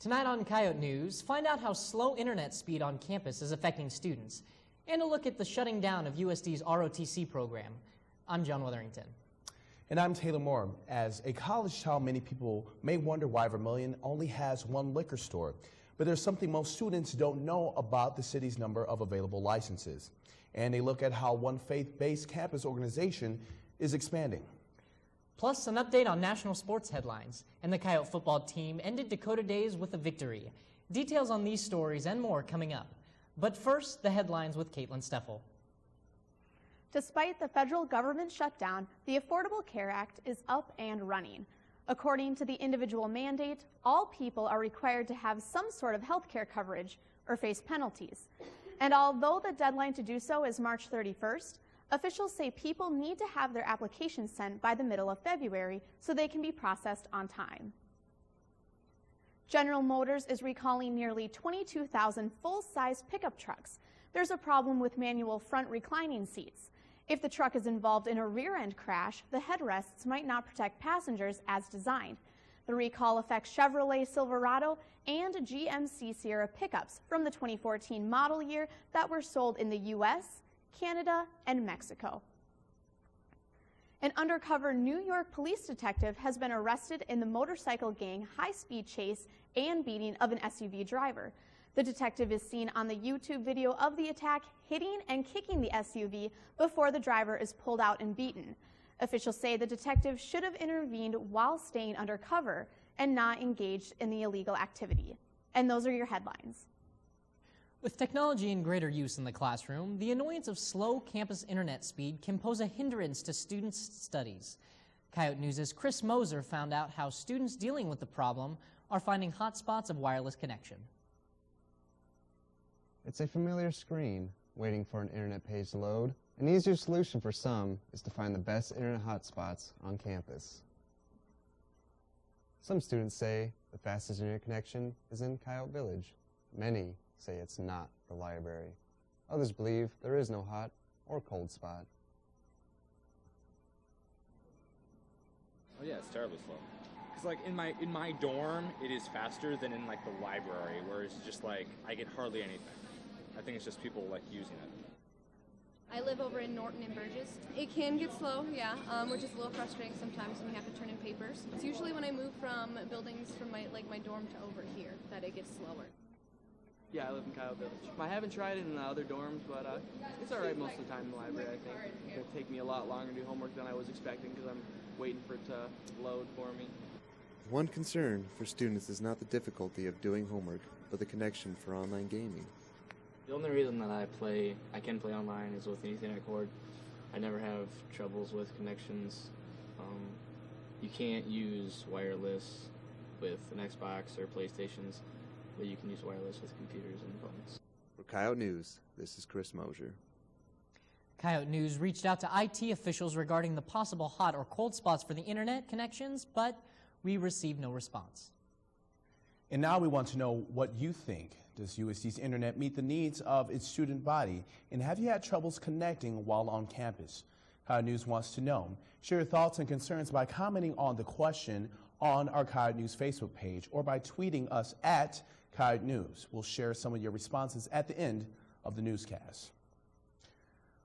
Tonight on Coyote News, find out how slow internet speed on campus is affecting students, and a look at the shutting down of USD's ROTC program. I'm John Weatherington. And I'm Taylor Moore. As a college child, many people may wonder why Vermilion only has one liquor store. But there's something most students don't know about the city's number of available licenses. And they look at how one faith-based campus organization is expanding. Plus, an update on national sports headlines. And the Coyote football team ended Dakota Days with a victory. Details on these stories and more coming up. But first, the headlines with Caitlin Steffel. Despite the federal government shutdown, the Affordable Care Act is up and running. According to the individual mandate, all people are required to have some sort of health care coverage or face penalties. And although the deadline to do so is March 31st, officials say people need to have their applications sent by the middle of February so they can be processed on time. General Motors is recalling nearly 22,000 full-size pickup trucks. There's a problem with manual front reclining seats. If the truck is involved in a rear-end crash, the headrests might not protect passengers as designed. The recall affects Chevrolet Silverado and GMC Sierra pickups from the 2014 model year that were sold in the U.S., Canada, and Mexico. An undercover New York police detective has been arrested in the motorcycle gang high-speed chase and beating of an SUV driver. The detective is seen on the YouTube video of the attack hitting and kicking the SUV before the driver is pulled out and beaten. Officials say the detective should have intervened while staying undercover and not engaged in the illegal activity. And those are your headlines. With technology in greater use in the classroom, the annoyance of slow campus internet speed can pose a hindrance to students' studies. Coyote News' Chris Moser found out how students dealing with the problem are finding hotspots of wireless connection. It's a familiar screen waiting for an internet page to load. An easier solution for some is to find the best internet hotspots on campus. Some students say the fastest internet connection is in Coyote Village. Many say it's not the library. Others believe there is no hot or cold spot. Oh yeah, it's terribly slow. Cause like in my dorm, it is faster than in like the library, where it's just like I get hardly anything. I think it's just people like using it. I live over in Norton and Burgess. It can get slow, yeah, which is a little frustrating sometimes when we have to turn in papers. It's usually when I move from buildings from my dorm to over here that it gets slower. Yeah, I live in Coyote Village. I haven't tried it in the other dorms, but it's all right most of the time in the library, I think. It'll take me a lot longer to do homework than I was expecting because I'm waiting for it to load for me. One concern for students is not the difficulty of doing homework, but the connection for online gaming. The only reason that I can play online is with an Ethernet cord. I never have troubles with connections. You can't use wireless with an Xbox or PlayStations, but you can use wireless with computers and phones. For Coyote News, this is Chris Moser. Coyote News reached out to IT officials regarding the possible hot or cold spots for the internet connections, but we received no response. And now we want to know what you think. Does USD's internet meet the needs of its student body? And have you had troubles connecting while on campus? Coyote News wants to know. Share your thoughts and concerns by commenting on the question on our Coyote News Facebook page or by tweeting us at Coyote News. We'll share some of your responses at the end of the newscast.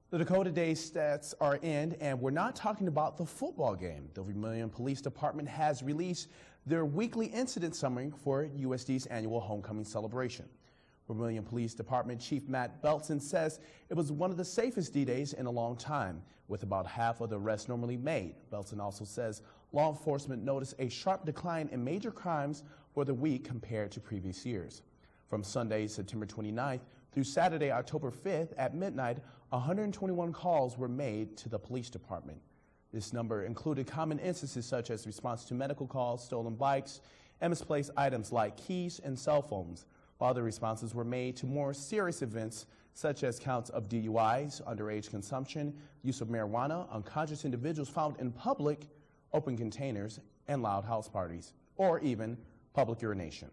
The Dakota Days stats are in, and we're not talking about the football game. The Vermilion Police Department has released their weekly incident summary for USD's annual homecoming celebration. Vermilion Police Department Chief Matt Belton says it was one of the safest D-Days in a long time, with about half of the arrests normally made. Belton also says law enforcement noticed a sharp decline in major crimes for the week compared to previous years. From Sunday, September 29th through Saturday, October 5th at midnight, 121 calls were made to the police department. This number included common instances such as response to medical calls, stolen bikes, and misplaced items like keys and cell phones, while the responses were made to more serious events such as counts of DUIs, underage consumption, use of marijuana, unconscious individuals found in public, open containers, and loud house parties, or even public urination.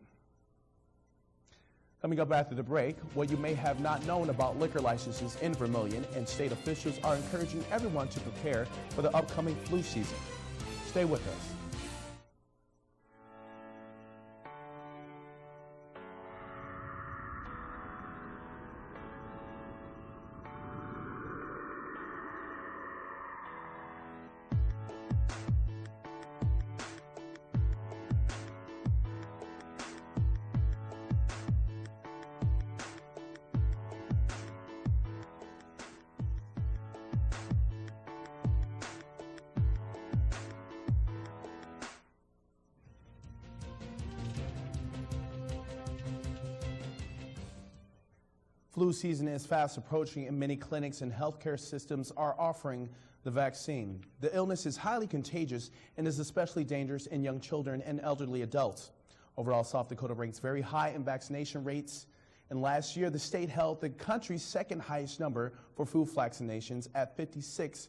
Coming up after the break, what you may have not known about liquor licenses in Vermilion, and state officials are encouraging everyone to prepare for the upcoming flu season. Stay with us. flu season is fast approaching, and many clinics and healthcare systems are offering the vaccine. The illness is highly contagious and is especially dangerous in young children and elderly adults. Overall, South Dakota ranks very high in vaccination rates. And last year, the state held the country's second highest number for flu vaccinations at 56%.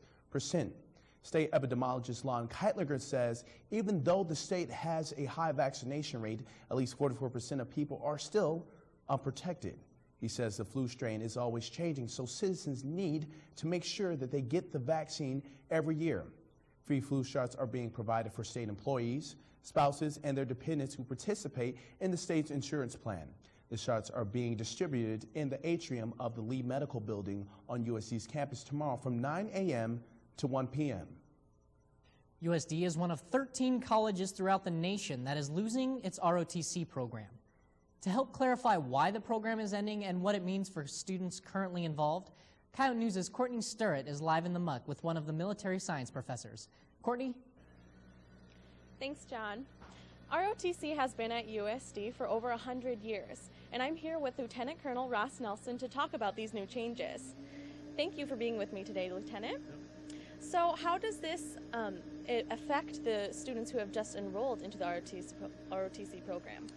State epidemiologist Lon Keitlinger says even though the state has a high vaccination rate, at least 44% of people are still unprotected. He says the flu strain is always changing, so citizens need to make sure that they get the vaccine every year. Free flu shots are being provided for state employees, spouses, and their dependents who participate in the state's insurance plan. The shots are being distributed in the atrium of the Lee Medical Building on USD's campus tomorrow from 9 a.m. to 1 p.m. USD is one of 13 colleges throughout the nation that is losing its ROTC program. To help clarify why the program is ending and what it means for students currently involved, Coyote News' Courtney Sturrett is live in the muck with one of the military science professors. Courtney? Thanks, John. ROTC has been at USD for over 100 years, and I'm here with Lieutenant Colonel Ross Nelson to talk about these new changes. Thank you for being with me today, Lieutenant. So how does this affect the students who have just enrolled into the ROTC program?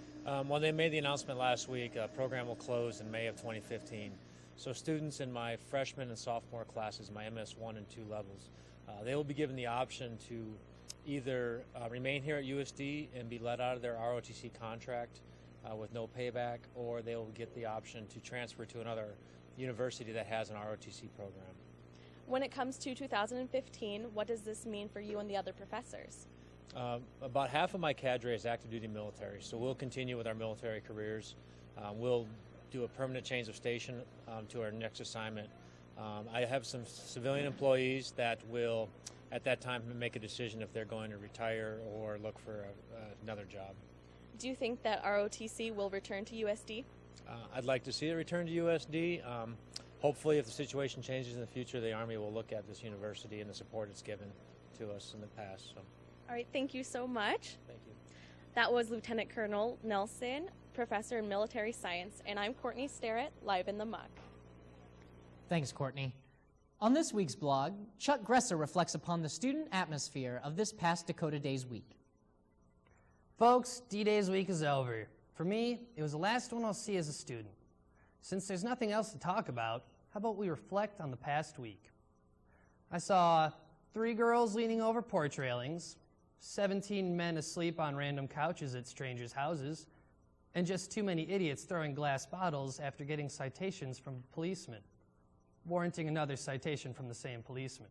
Well, they made the announcement last week. A program will close in May of 2015. So students in my freshman and sophomore classes, my MS1 and 2 levels, they will be given the option to either remain here at USD and be let out of their ROTC contract with no payback, or they will get the option to transfer to another university that has an ROTC program. When it comes to 2015, what does this mean for you and the other professors? About half of my cadre is active duty military, so we'll continue with our military careers. We'll do a permanent change of station to our next assignment. I have some civilian employees that will, at that time, make a decision if they're going to retire or look for another job. Do you think that ROTC will return to USD? I'd like to see it return to USD. Hopefully, if the situation changes in the future, the Army will look at this university and the support it's given to us in the past. So. All right, thank you so much. Thank you. That was Lieutenant Colonel Nelson, Professor in Military Science, and I'm Courtney Sterrett, live in the muck. Thanks, Courtney. On this week's blog, Chuck Gresser reflects upon the student atmosphere of this past Dakota Days week. Folks, D-Days week is over. For me, it was the last one I'll see as a student. Since there's nothing else to talk about, how about we reflect on the past week? I saw 3 girls leaning over porch railings, 17 men asleep on random couches at strangers' houses, and just too many idiots throwing glass bottles after getting citations from policemen, warranting another citation from the same policeman.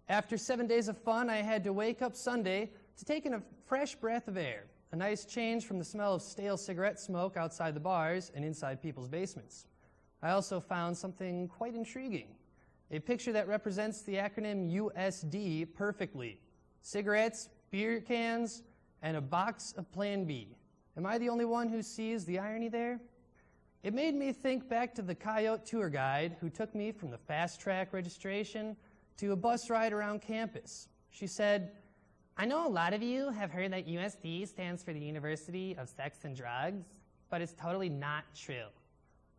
After 7 days of fun, I had to wake up Sunday to take in a fresh breath of air, a nice change from the smell of stale cigarette smoke outside the bars and inside people's basements. I also found something quite intriguing, a picture that represents the acronym USD perfectly. Cigarettes, beer cans, and a box of Plan B. Am I the only one who sees the irony there? It made me think back to the Coyote tour guide who took me from the fast track registration to a bus ride around campus. She said, "I know a lot of you have heard that USD stands for the University of Sex and Drugs, but it's totally not true."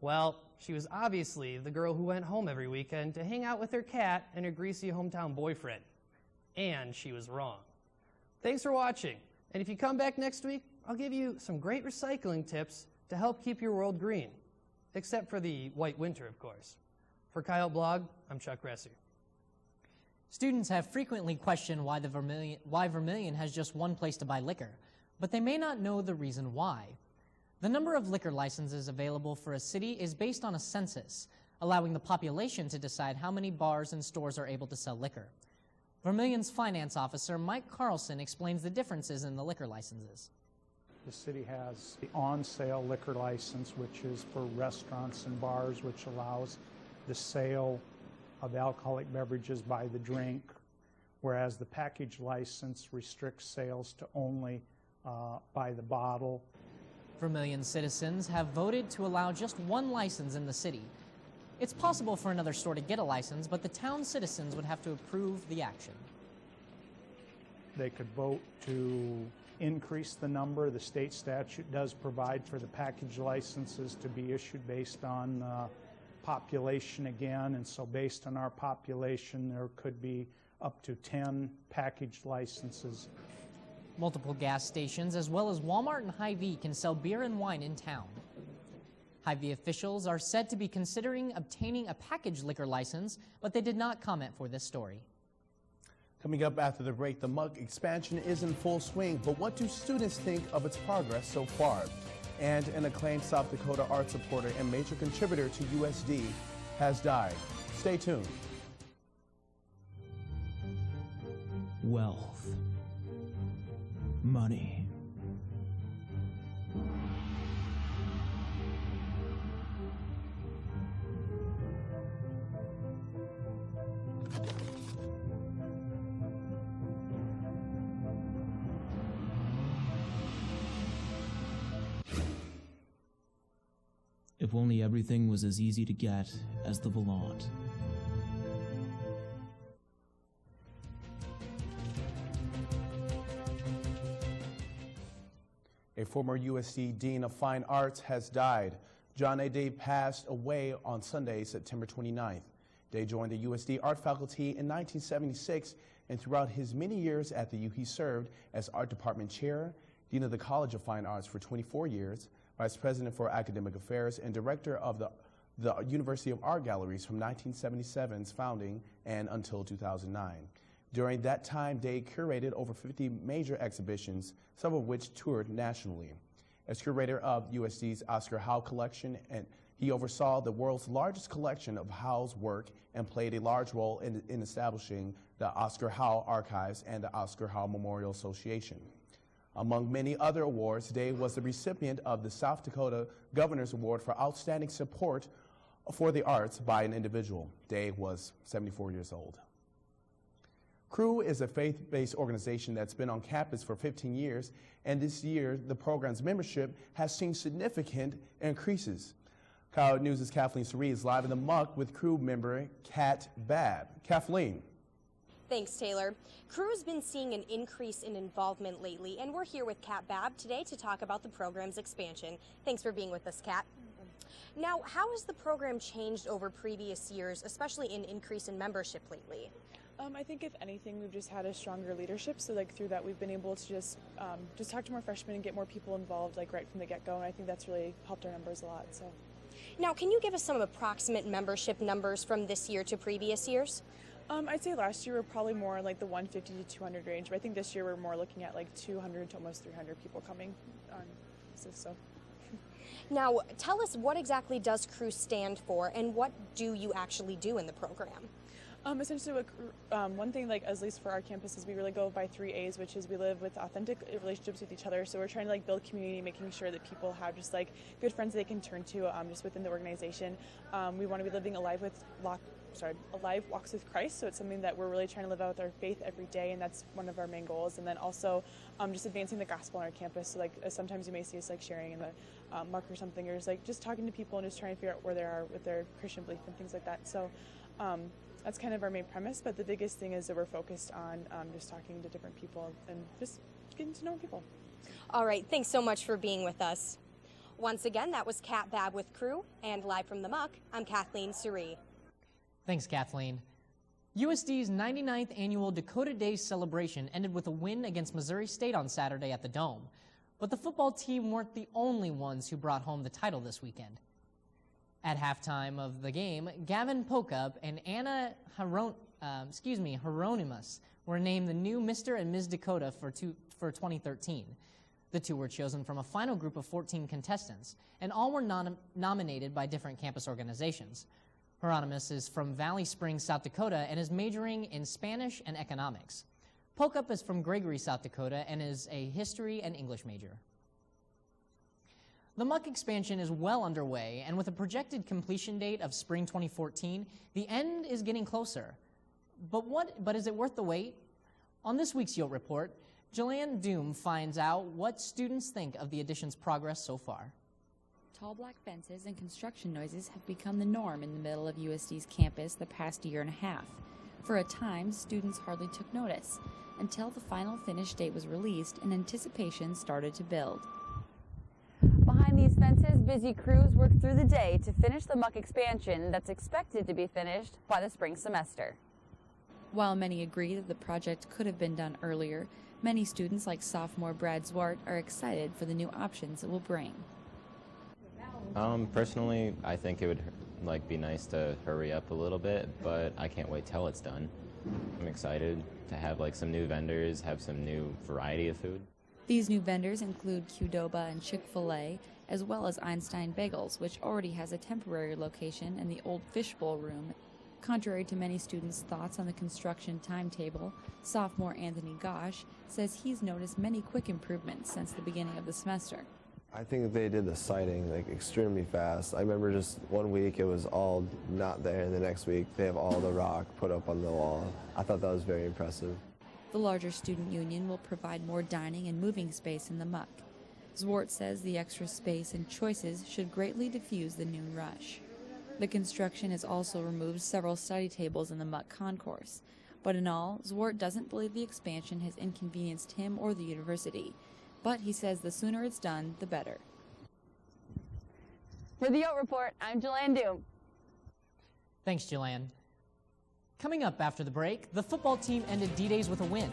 Well, she was obviously the girl who went home every weekend to hang out with her cat and her greasy hometown boyfriend. And she was wrong. Thanks for watching. And if you come back next week, I'll give you some great recycling tips to help keep your world green. Except for the white winter, of course. For Coyote Blog, I'm Chuck Gresser. Students have frequently questioned why Vermilion has just one place to buy liquor, but they may not know the reason why. The number of liquor licenses available for a city is based on a census, allowing the population to decide how many bars and stores are able to sell liquor. Vermilion's finance officer, Mike Carlson, explains the differences in the liquor licenses. The city has the on-sale liquor license, which is for restaurants and bars, which allows the sale of alcoholic beverages by the drink, whereas the package license restricts sales to only by the bottle. Vermilion citizens have voted to allow just one license in the city. It's possible for another store to get a license, but the town citizens would have to approve the action. They could vote to increase the number. The state statute does provide for the package licenses to be issued based on population again, and so based on our population, there could be up to 10 packaged licenses. Multiple gas stations, as well as Walmart and Hy-Vee, can sell beer and wine in town. Hy-Vee officials are said to be considering obtaining a packaged liquor license, but they did not comment for this story. Coming up after the break, the MUC expansion is in full swing, but what do students think of its progress so far? And an acclaimed South Dakota art supporter and major contributor to USD has died. Stay tuned. Wealth. Money. If only everything was as easy to get as the volant. A former USD Dean of Fine Arts has died. John A. Day passed away on Sunday, September 29th. Day joined the USD art faculty in 1976, and throughout his many years at the U, he served as art department chair, dean of the College of Fine Arts for 24 years, vice president for academic affairs, and director of the University of Art Galleries from 1977's founding and until 2009. During that time, Day curated over 50 major exhibitions, some of which toured nationally. As curator of USD's Oscar Howe collection, and he oversaw the world's largest collection of Howe's work and played a large role in establishing the Oscar Howe Archives and the Oscar Howe Memorial Association. Among many other awards, Day was the recipient of the South Dakota Governor's Award for Outstanding Support for the Arts by an individual. Day was 74 years old. CREW is a faith-based organization that's been on campus for 15 years, and this year the program's membership has seen significant increases. Coyote News' Kathleen Surrey is live in the MUC with CREW member Kat Babb. Kathleen. Thanks, Taylor. CREW has been seeing an increase in involvement lately, and we're here with Kat Babb today to talk about the program's expansion. Thanks for being with us, Kat. Now, how has the program changed over previous years, especially in increase in membership lately? I think if anything, we've just had a stronger leadership. So through that, we've been able to just talk to more freshmen and get more people involved right from the get-go. And I think that's really helped our numbers a lot. So, now, can you give us some approximate membership numbers from this year to previous years? I'd say last year we're probably more in the 150 to 200 range, but I think this year we're more looking at 200 to almost 300 people coming on. So. Now, tell us, what exactly does CREW stand for, and what do you actually do in the program? Essentially, one thing, at least for our campus, is we really go by 3 A's, which is we live with authentic relationships with each other. So we're trying to build community, making sure that people have just good friends they can turn to just within the organization. We want to be living alive walks with Christ. So it's something that we're really trying to live out with our faith every day, and that's one of our main goals. And then also just advancing the gospel on our campus. So sometimes you may see us sharing in the MUC or something, or just talking to people and just trying to figure out where they are with their Christian belief and things like that. So. That's kind of our main premise, but the biggest thing is that we're focused on just talking to different people and just getting to know people. All right, thanks so much for being with us. Once again, that was Kat Babb with CREW, and live from the MUC, I'm Kathleen Surrey. Thanks, Kathleen. USD's 99th annual Dakota Days celebration ended with a win against Missouri State on Saturday at the Dome. But the football team weren't the only ones who brought home the title this weekend. At halftime of the game, Gavin Pokup and Anna Hieronymus were named the new Mr. and Ms. Dakota for 2013. The two were chosen from a final group of 14 contestants, and all were nominated by different campus organizations. Hieronymus is from Valley Springs, South Dakota, and is majoring in Spanish and economics. Pokup is from Gregory, South Dakota, and is a history and English major. The MUC expansion is well underway, and with a projected completion date of spring 2014, the end is getting closer. But is it worth the wait? On this week's Yote Report, Jillian Doom finds out what students think of the addition's progress so far. Tall black fences and construction noises have become the norm in the middle of USD's campus the past year and a half. For a time, students hardly took notice. until the final finish date was released and anticipation started to build. Behind these fences, busy crews worked through the day to finish the muck expansion that's expected to be finished by the spring semester. While many agree that the project could have been done earlier, many students like sophomore Brad Zwart are excited for the new options it will bring. Personally, I think it would be nice to hurry up a little bit, but I can't wait till it's done. I'm excited to have some new vendors, have some new variety of food. These new vendors include Qdoba and Chick-fil-A, as well as Einstein Bagels, which already has a temporary location in the old fishbowl room. Contrary to many students' thoughts on the construction timetable, sophomore Anthony Gosh says he's noticed many quick improvements since the beginning of the semester. I think they did the siding extremely fast. I remember just 1 week it was all not there, and the next week they have all the rock put up on the wall. I thought that was very impressive. The larger student union will provide more dining and moving space in the muck. Zwart says the extra space and choices should greatly diffuse the noon rush. The construction has also removed several study tables in the muck concourse. But in all, Zwart doesn't believe the expansion has inconvenienced him or the university. But he says the sooner it's done, the better. For the Oat Report, I'm Jillian Doom. Thanks, Jillian. Coming up after the break, the football team ended D-Days with a win,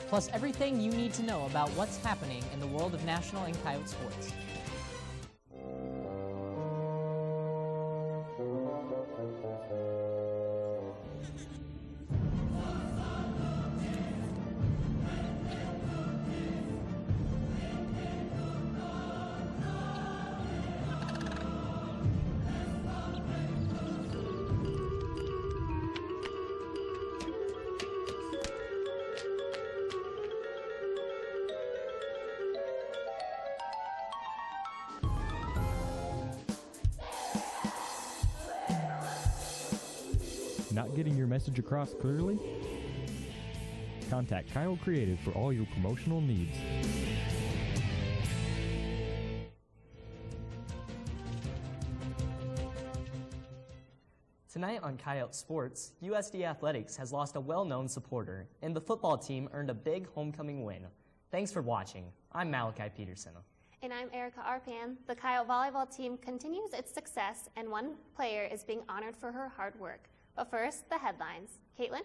plus everything you need to know about what's happening in the world of National and Coyote sports. Not getting your message across clearly? Contact Coyote Creative for all your promotional needs. Tonight on Coyote Sports, USD Athletics has lost a well-known supporter, and the football team earned a big homecoming win. Thanks for watching. I'm Malachi Peterson. And I'm Erica Arpan. The Coyote volleyball team continues its success, and one player is being honored for her hard work. But first, the headlines. Caitlin?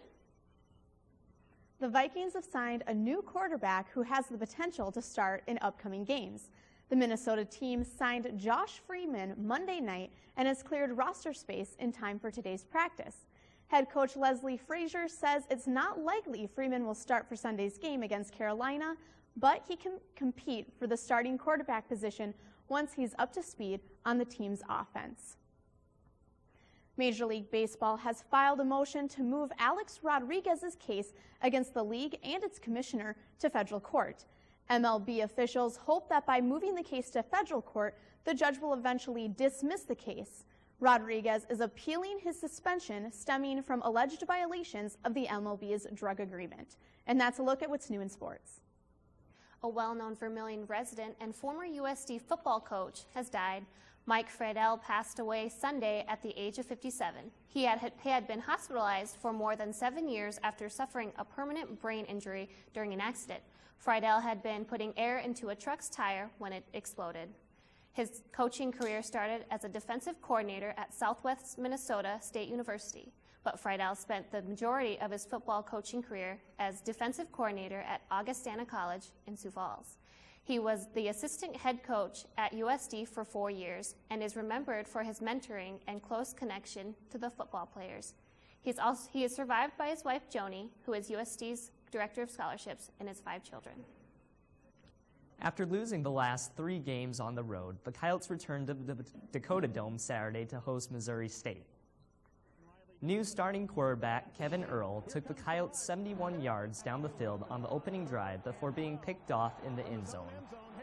The Vikings have signed a new quarterback who has the potential to start in upcoming games. The Minnesota team signed Josh Freeman Monday night and has cleared roster space in time for today's practice. Head coach Leslie Frazier says it's not likely Freeman will start for Sunday's game against Carolina, but he can compete for the starting quarterback position once he's up to speed on the team's offense. Major League Baseball has filed a motion to move Alex Rodriguez's case against the league and its commissioner to federal court. MLB officials hope that by moving the case to federal court, the judge will eventually dismiss the case. Rodriguez is appealing his suspension stemming from alleged violations of the MLB's drug agreement. And that's a look at what's new in sports. A well-known Vermillion resident and former USD football coach has died. Mike Friedel passed away Sunday at the age of 57. He had been hospitalized for more than 7 years after suffering a permanent brain injury during an accident. Friedel had been putting air into a truck's tire when it exploded. His coaching career started as a defensive coordinator at Southwest Minnesota State University, but Friedel spent the majority of his football coaching career as defensive coordinator at Augustana College in Sioux Falls. He was the assistant head coach at USD for 4 years and is remembered for his mentoring and close connection to the football players. He is survived by his wife, Joni, who is USD's Director of Scholarships, and his 5 children. After losing the last 3 games on the road, the Coyotes returned to the Dakota Dome Saturday to host Missouri State. New starting quarterback Kevin Earl took the Coyotes 71 yards down the field on the opening drive before being picked off in the end zone.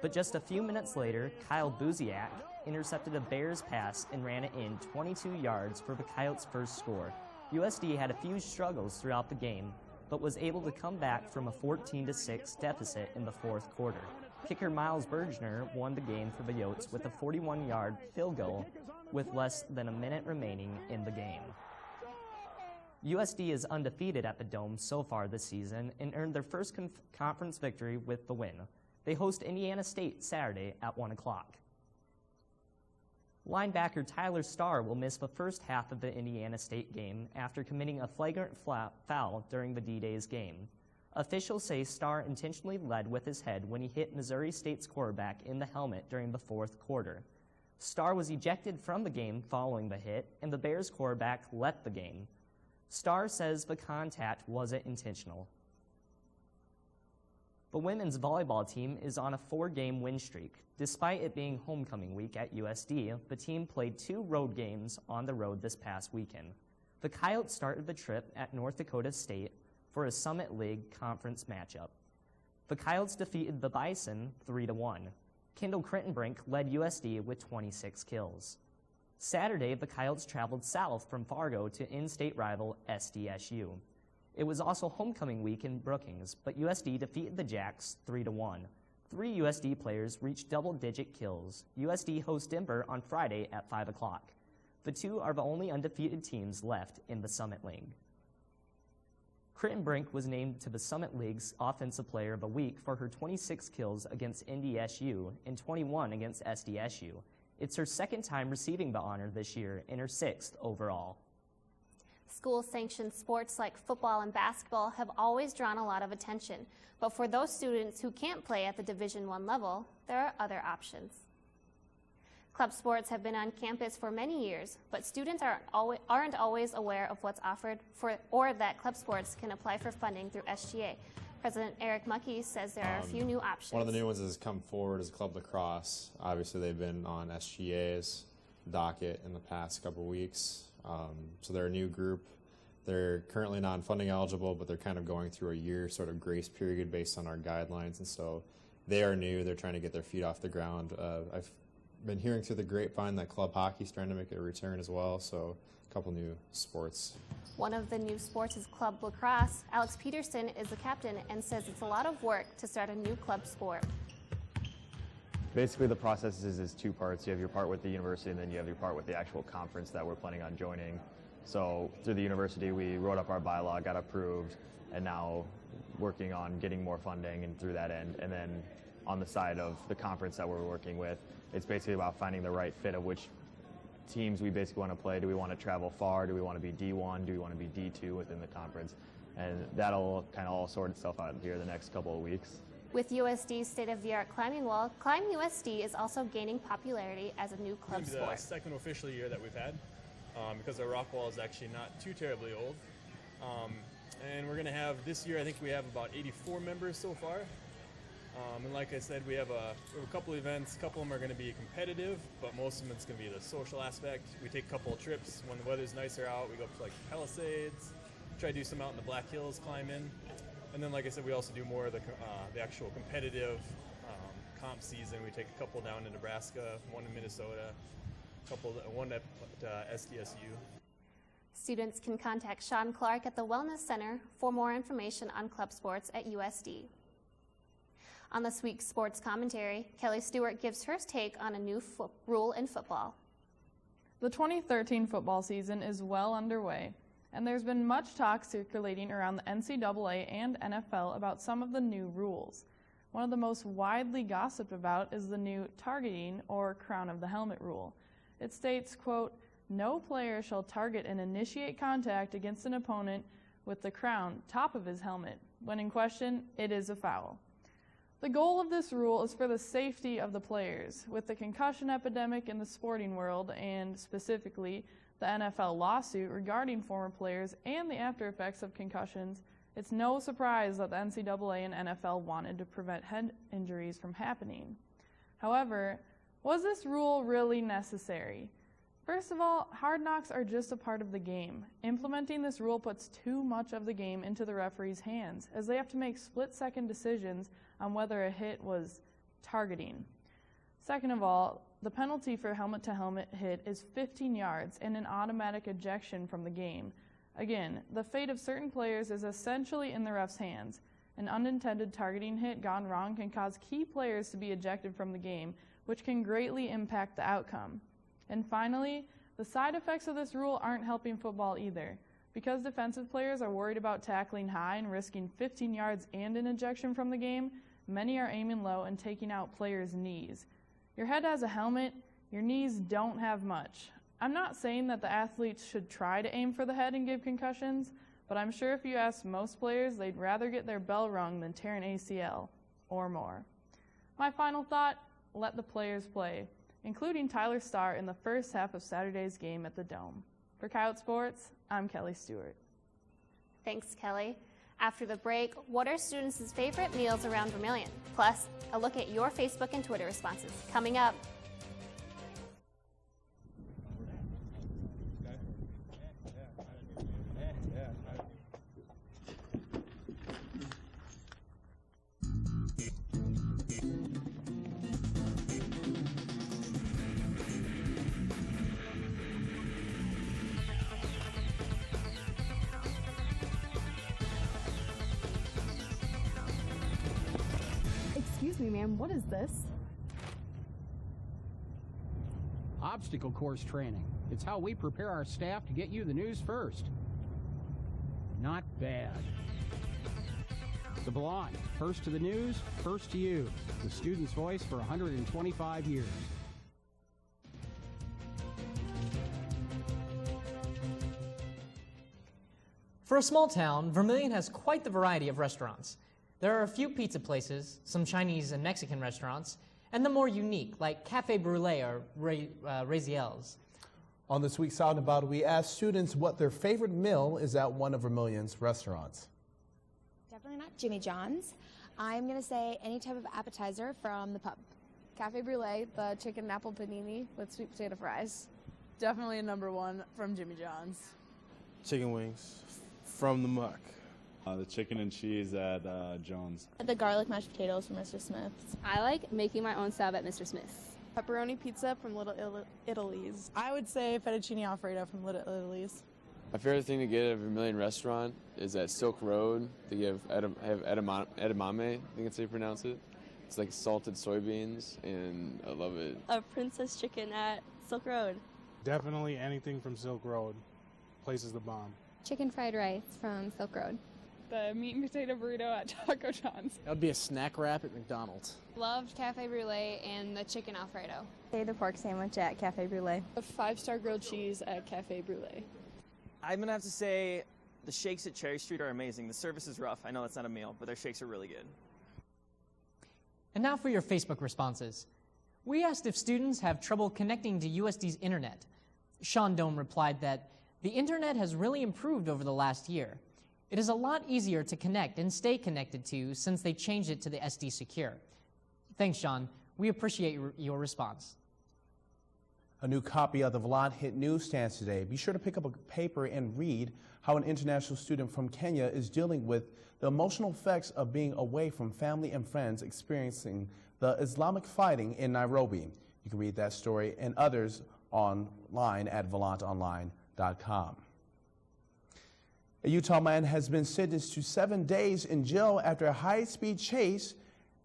But just a few minutes later, Kyle Buziak intercepted a Bears pass and ran it in 22 yards for the Coyotes' first score. USD had a few struggles throughout the game, but was able to come back from a 14-6 deficit in the fourth quarter. Kicker Miles Bergner won the game for the Yotes with a 41-yard field goal with less than a minute remaining in the game. USD is undefeated at the Dome so far this season and earned their first conference victory with the win. They host Indiana State Saturday at 1 o'clock. Linebacker Tyler Starr will miss the first half of the Indiana State game after committing a flagrant foul during the D-Days game. Officials say Starr intentionally led with his head when he hit Missouri State's quarterback in the helmet during the fourth quarter. Starr was ejected from the game following the hit, and the Bears quarterback left the game. Starr says the contact wasn't intentional. The women's volleyball team is on a 4-game win streak. Despite it being homecoming week at USD, the team played 2 road games on the road this past weekend. The Coyotes started the trip at North Dakota State for a Summit League conference matchup. The Coyotes defeated the Bison 3-1. Kendall Crittenbrink led USD with 26 kills. Saturday, the Coyotes traveled south from Fargo to in-state rival SDSU. It was also homecoming week in Brookings, but USD defeated the Jacks 3-1. 3 USD players reached double-digit kills. USD hosts Denver on Friday at 5 o'clock. The two are the only undefeated teams left in the Summit League. Crittenbrink was named to the Summit League's Offensive Player of the Week for her 26 kills against NDSU and 21 against SDSU. It's her second time receiving the honor this year and her 6th overall. School-sanctioned sports like football and basketball have always drawn a lot of attention, but for those students who can't play at the Division I level, there are other options. Club sports have been on campus for many years, but students aren't always aware of what's offered or that club sports can apply for funding through SGA. President Eric Muckey says there are a few new options. One of the new ones that has come forward is Club Lacrosse. Obviously, they've been on SGA's docket in the past couple weeks. So they're a new group. They're currently non-funding eligible, but they're kind of going through a year sort of grace period based on our guidelines. And so they are new. They're trying to get their feet off the ground. I've been hearing through the grapevine that club hockey's trying to make a return as well. So a couple new sports. One of the new sports is Club Lacrosse. Alex Peterson is the captain and says it's a lot of work to start a new club sport. Basically, the process is 2 parts. You have your part with the university, and then you have your part with the actual conference that we're planning on joining. So through the university, we wrote up our bylaw, got approved, and now working on getting more funding and through that end. And then on the side of the conference that we're working with, it's basically about finding the right fit of which teams we basically want to play. Do we want to travel far? Do we want to be D1? Do we want to be D2 within the conference? And that'll kind of all sort itself out here the next couple of weeks. With USD's state-of-the-art climbing wall, Climb USD is also gaining popularity as a new club It's sport. the second official year that we've had because our rock wall is actually not too terribly old. And we're going to have this year, I think we have about 84 members so far. And like I said, we have a couple events. A couple of them are going to be competitive, but most of them it's going to be the social aspect. We take a couple of trips when the weather's nicer out. We go up to like Palisades, try to do some out in the Black Hills climbing. And then, like I said, we also do more of the actual competitive comp season. We take a couple down to Nebraska, one in Minnesota, one at SDSU. Students can contact Sean Clark at the Wellness Center for more information on club sports at USD. On this week's sports commentary, Kelly Stewart gives her take on a new rule in football. The 2013 football season is well underway, and there's been much talk circulating around the NCAA and NFL about some of the new rules. One of the most widely gossiped about is the new targeting or crown of the helmet rule. It states, quote, "No player shall target and initiate contact against an opponent with the crown top of his helmet. When in question, it is a foul." The goal of this rule is for the safety of the players. With the concussion epidemic in the sporting world and specifically the NFL lawsuit regarding former players and the after effects of concussions, it's no surprise that the NCAA and NFL wanted to prevent head injuries from happening. However, was this rule really necessary? First of all, hard knocks are just a part of the game. Implementing this rule puts too much of the game into the referee's hands, as they have to make split-second decisions on whether a hit was targeting. Second of all, the penalty for helmet-to-helmet hit is 15 yards and an automatic ejection from the game. Again, the fate of certain players is essentially in the ref's hands. An unintended targeting hit gone wrong can cause key players to be ejected from the game, which can greatly impact the outcome. And finally, the side effects of this rule aren't helping football either. Because defensive players are worried about tackling high and risking 15 yards and an ejection from the game, many are aiming low and taking out players' knees. Your head has a helmet, your knees don't have much. I'm not saying that the athletes should try to aim for the head and give concussions, but I'm sure if you ask most players, they'd rather get their bell rung than tear an ACL or more. My final thought, let the players play, including Tyler Starr in the first half of Saturday's game at the Dome. For Coyote Sports, I'm Kelly Stewart. Thanks, Kelly. After the break, what are students' favorite meals around Vermilion? Plus, a look at your Facebook and Twitter responses. Coming up. Excuse me, ma'am, what is this? Obstacle course training. It's how we prepare our staff to get you the news first. Not bad. The Blonde, first to the news, first to you. The student's voice for 125 years. For a small town, Vermilion has quite the variety of restaurants. There are a few pizza places, some Chinese and Mexican restaurants, and the more unique, like Cafe Brûlée or Raziel's. On this week's Out and About, we asked students what their favorite meal is at one of Vermilion's restaurants. Definitely not Jimmy John's. I'm going to say any type of appetizer from the pub. Cafe Brûlée, the chicken and apple panini with sweet potato fries. Definitely a #1 from Jimmy John's. Chicken wings from the Muck. The chicken and cheese at Jones. The garlic mashed potatoes from Mr. Smith's. I like making my own sub at Mr. Smith's. Pepperoni pizza from Little Italy's. I would say fettuccine alfredo from Little Italy's. My favorite thing to get at a Vermilion restaurant is at Silk Road. They have edamame, I think that's how you pronounce it. It's like salted soybeans, and I love it. A princess chicken at Silk Road. Definitely anything from Silk Road. Place is the bomb. Chicken fried rice from Silk Road. The meat and potato burrito at Taco John's. That would be a snack wrap at McDonald's. Loved Cafe Brûlée and the chicken Alfredo. Say the pork sandwich at Cafe Brûlée. A 5-star grilled cheese at Cafe Brûlée. I'm going to have to say the shakes at Cherry Street are amazing. The service is rough. I know that's not a meal, but their shakes are really good. And now for your Facebook responses. We asked if students have trouble connecting to USD's internet. Sean Dome replied that the internet has really improved over the last year. It is a lot easier to connect and stay connected to since they changed it to the SD Secure. Thanks, Sean. We appreciate your response. A new copy of the Volant hit newsstands today. Be sure to pick up a paper and read how an international student from Kenya is dealing with the emotional effects of being away from family and friends experiencing the Islamic fighting in Nairobi. You can read that story and others online at volantonline.com. A Utah man has been sentenced to 7 days in jail after a high-speed chase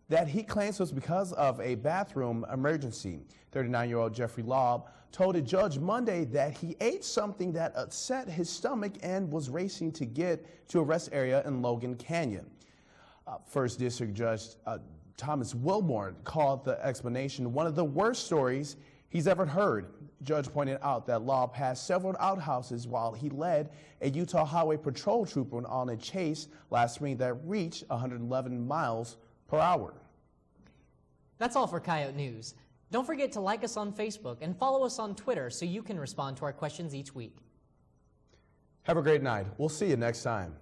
that he claims was because of a bathroom emergency. 39-year-old Jeffrey Laub told a judge Monday that he ate something that upset his stomach and was racing to get to a rest area in Logan Canyon. First District Judge Thomas Wilmore called the explanation one of the worst stories he's ever heard. Judge pointed out that Law passed several outhouses while he led a Utah Highway Patrol trooper on a chase last spring that reached 111 miles per hour. That's all for Coyote News. Don't forget to like us on Facebook and follow us on Twitter so you can respond to our questions each week. Have a great night. We'll see you next time.